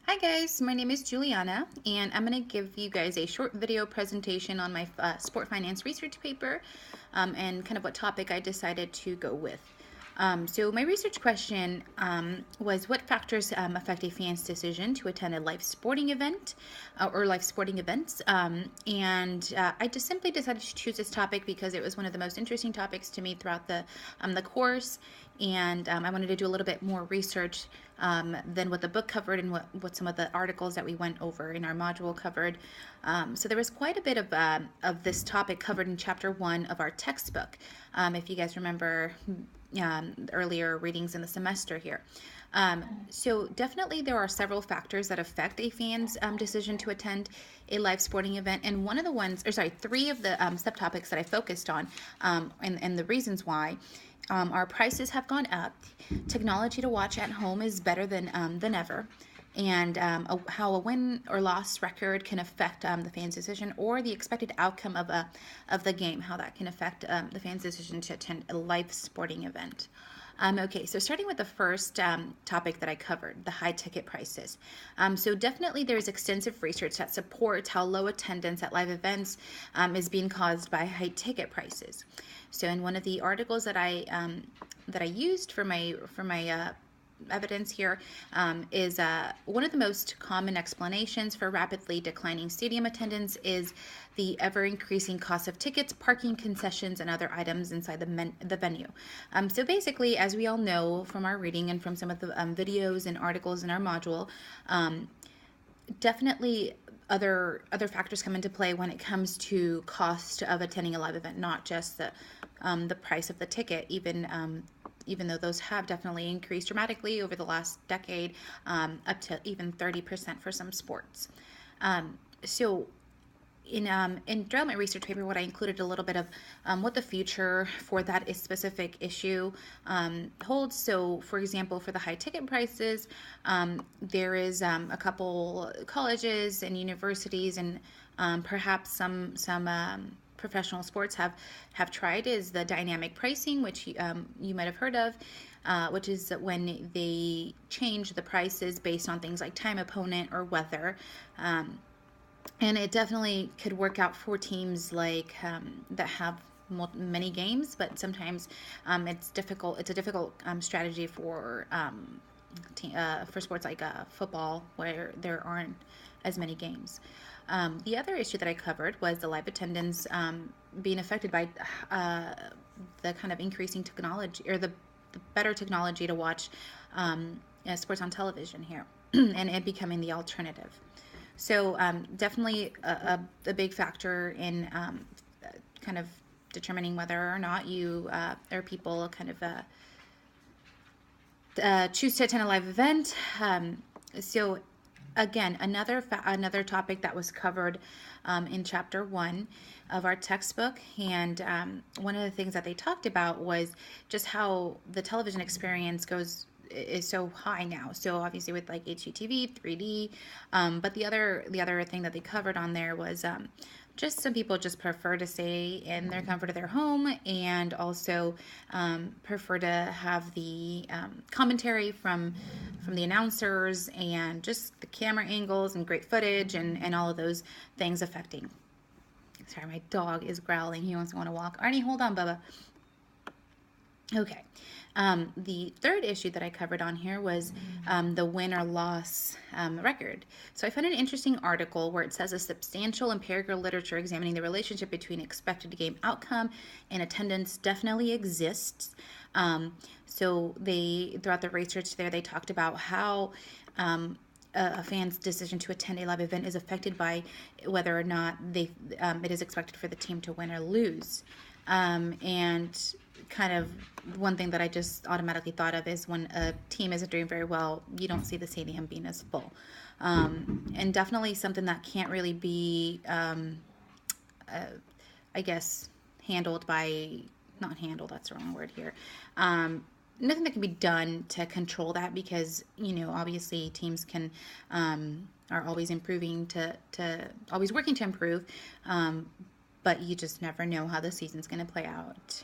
Hi guys, my name is Juliana and I'm going to give you guys a short video presentation on my sport finance research paper and kind of what topic I decided to go with. So my research question was what factors affect a fan's decision to attend a live sporting event or live sporting events? I just simply decided to choose this topic because it was one of the most interesting topics to me throughout the course, and I wanted to do a little bit more research than what the book covered and what some of the articles that we went over in our module covered. So there was quite a bit of this topic covered in chapter 1 of our textbook. If you guys remember earlier readings in the semester here. So definitely there are several factors that affect a fan's decision to attend a live sporting event. And one of the ones, or sorry, three of the subtopics that I focused on and the reasons why our prices have gone up. Technology to watch at home is better than ever. And how a win or loss record can affect the fan's decision, or the expected outcome of the game, how that can affect the fan's decision to attend a live sporting event. Okay, so starting with the first topic that I covered, the high ticket prices. So definitely there's extensive research that supports how low attendance at live events is being caused by high ticket prices. So in one of the articles that I used for my evidence here is one of the most common explanations for rapidly declining stadium attendance is the ever-increasing cost of tickets, parking, concessions, and other items inside the venue. So basically, as we all know from our reading and from some of the videos and articles in our module, definitely other factors come into play when it comes to cost of attending a live event, not just the price of the ticket, even though those have definitely increased dramatically over the last decade, up to even 30% for some sports. So throughout my research paper, what I included a little bit of what the future for that specific issue holds. So, for example, for the high ticket prices, there is a couple colleges and universities and perhaps some professional sports have tried is the dynamic pricing, which you might have heard of, which is when they change the prices based on things like time, opponent, or weather. And it definitely could work out for teams like that have many games, but sometimes it's difficult. It's a difficult strategy for sports like football, where there aren't as many games. The other issue that I covered was the live attendance being affected by the kind of increasing technology, or the better technology to watch sports on television here, and it becoming the alternative. So definitely a big factor in kind of determining whether or not you or people kind of choose to attend a live event. So again, another topic that was covered in chapter 1 of our textbook, and one of the things that they talked about was just how the television experience is so high now. So obviously with like HGTV, 3D, but the other thing that they covered on there was just some people just prefer to stay in their comfort of their home, and also prefer to have the commentary from the announcers, and just the camera angles and great footage, and all of those things affecting. Sorry, my dog is growling. He wants to want to walk. Arnie, hold on, Bubba. Okay. The third issue that I covered on here was the win or loss record. So I found an interesting article where it says a substantial empirical literature examining the relationship between expected game outcome and attendance definitely exists. So throughout the research there, they talked about how a fan's decision to attend a live event is affected by whether or not it is expected for the team to win or lose. And kind of one thing that I just automatically thought of is when a team isn't doing very well, you don't see the stadium being as full. And definitely something that can't really be, I guess, handled by, not handled, that's the wrong word here. Nothing that can be done to control that, because, obviously teams are always improving always working to improve. But you just never know how the season's going to play out.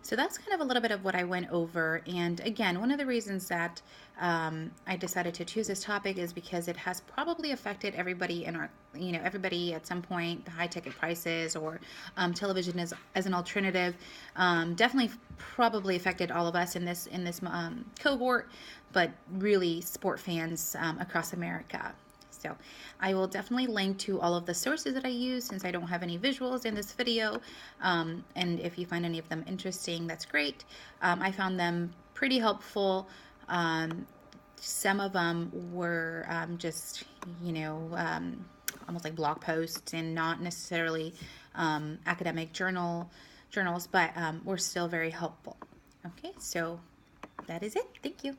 So that's kind of a little bit of what I went over. And again, one of the reasons that I decided to choose this topic is because it has probably affected everybody in our, everybody at some point, the high ticket prices or television as an alternative. Definitely probably affected all of us in this cohort, but really sport fans across America. So I will definitely link to all of the sources that I use since I don't have any visuals in this video. And if you find any of them interesting, that's great. I found them pretty helpful. Some of them were just, almost like blog posts and not necessarily academic journals, but were still very helpful. Okay, so that is it. Thank you.